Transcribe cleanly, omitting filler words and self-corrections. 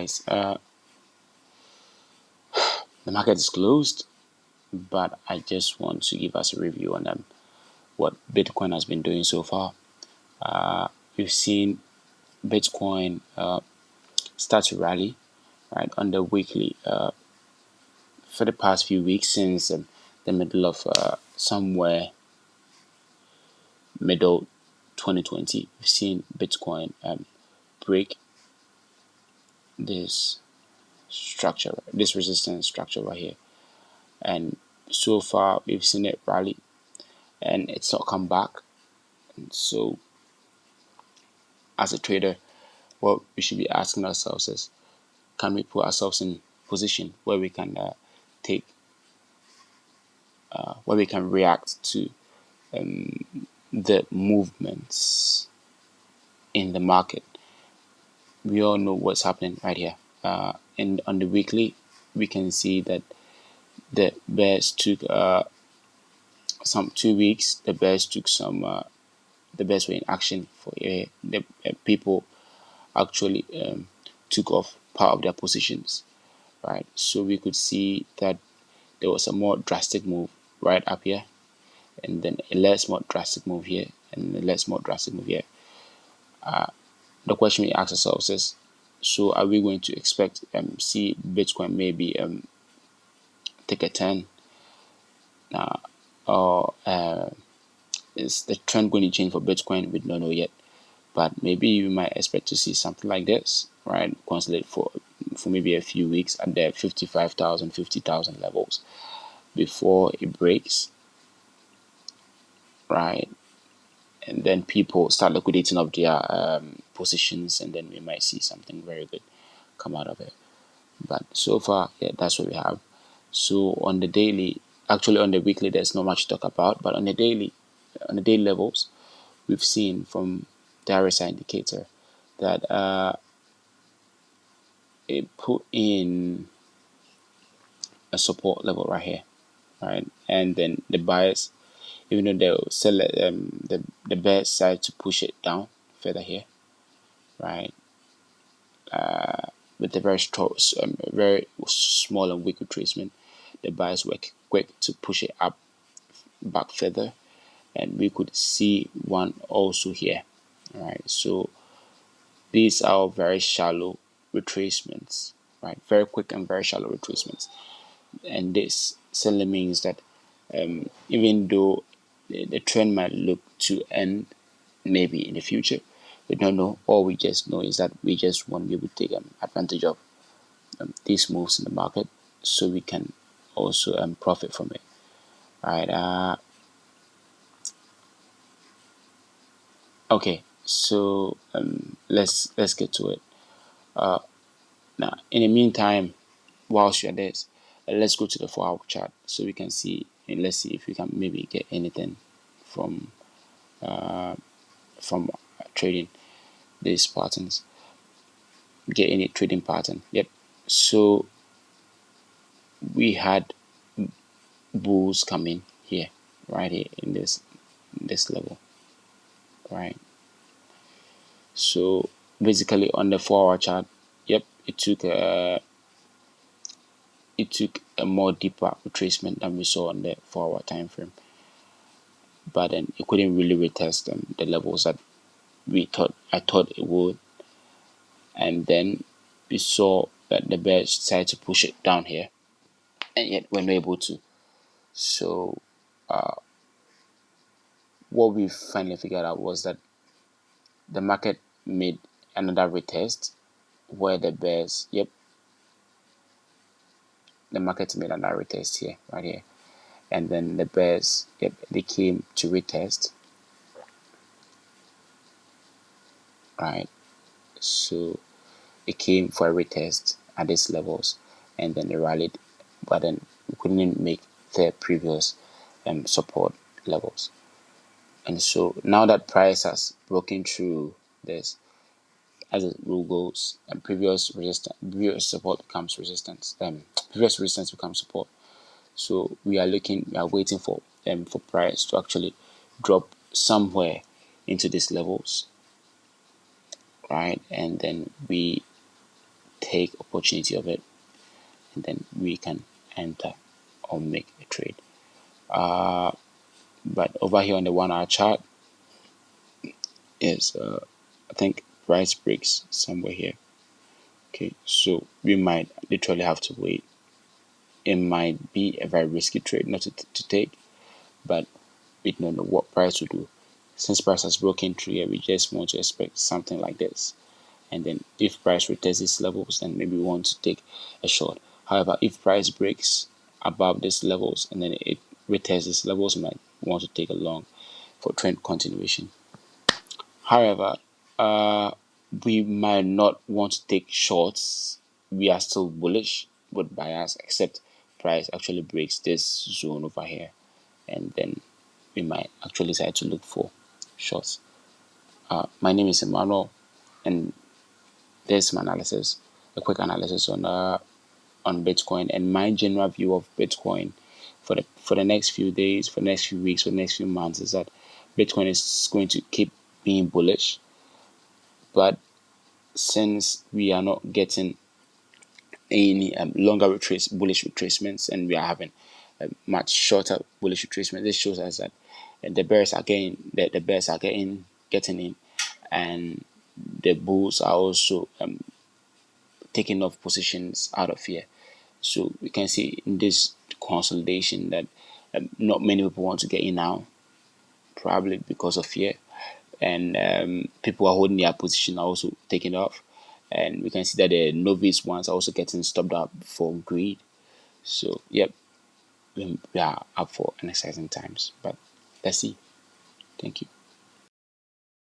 Guys, the market is closed, but I just want to give us a review on what Bitcoin has been doing so far. We've seen Bitcoin start to rally, right, on the weekly for the past few weeks since the middle of somewhere middle 2020. We've seen Bitcoin break this structure, this resistance structure right here, and so far we've seen it rally and it's not come back. And so as a trader, what we should be asking ourselves is, can we put ourselves in position where we can take where we can react to the movements in the market? We all know what's happening right here. And on the weekly, we can see that the bears took some 2 weeks. The bears took some the bears were in action for the people actually took off part of their positions, right? So we could see that there was a more drastic move right up here, and then a less more drastic move here, and a less more drastic move here. The question we ask ourselves is, so are we going to expect see Bitcoin maybe take a turn, or is the trend going to change for Bitcoin? We don't know yet, but maybe you might expect to see something like this, right? Consolidate for maybe a few weeks at the 55,000, 50,000 levels before it breaks, right? And then people start liquidating up their positions, and then we might see something very good come out of it. But so far, yeah, that's what we have. So on the daily, actually on the weekly, there's not much to talk about, but on the daily levels, we've seen from the RSI indicator that it put in a support level right here, right? And then the buyers, even though they'll sell it, the bears side to push it down further here, right? With a very small and weak retracement, the buyers were quick to push it up back further, and we could see one also here, right? So these are very shallow retracements, right? Very quick and very shallow retracements, and this certainly means that even though the trend might look to end maybe in the future, we don't know. All we just know is that we just want to be able to take advantage of these moves in the market, so we can also profit from it, right? Okay, so let's get to it. Now, in the meantime, whilst you're there, let's go to the 4-hour chart so we can see, and let's see if we can maybe get anything from trading these patterns. Get any trading pattern. Yep. So we had bulls coming here, right here in this level, right? So basically on the 4-hour chart, yep, it took a more deeper retracement than we saw on the 4-hour time frame, but then it couldn't really retest the levels that I thought it would, and then we saw that the bears decided to push it down here, and yet we're not able to. So what we finally figured out was that the market made another retest where the bears, yep, the market made another retest here, right here, and then the bears, yep, they came to retest, right? So it came for a retest at these levels, and then it rallied, but then we couldn't make the previous support levels. And so now that price has broken through this, as the rule goes, and previous support becomes resistance, previous resistance becomes support. So we are waiting for price to actually drop somewhere into these levels, right? And then we take opportunity of it, and then we can enter or make a trade. But over here on the 1 hour chart is I think price breaks somewhere here. Okay, so we might literally have to wait. It might be a very risky trade not to take, but we don't know what price will do. Since price has broken through here, we just want to expect something like this. And then if price retests these levels, then maybe we want to take a short. However, if price breaks above these levels and then it retests these levels, we might want to take a long for trend continuation. However, we might not want to take shorts. We are still bullish with bias, except price actually breaks this zone over here, and then we might actually decide to look for shorts. My name is Emmanuel, and there's my analysis, a quick analysis on Bitcoin and my general view of Bitcoin for the next few days, for the next few weeks, for the next few months is that Bitcoin is going to keep being bullish, but since we are not getting any longer bullish retracements, and we are having much shorter bullish retracement, this shows us that the bears are getting in, and the bulls are also taking off positions out of fear. So we can see in this consolidation that not many people want to get in now, probably because of fear, and people are holding their position are also taking off, and we can see that the novice ones are also getting stopped up for greed. So yep, we are up for an exciting times, but let's see. Thank you.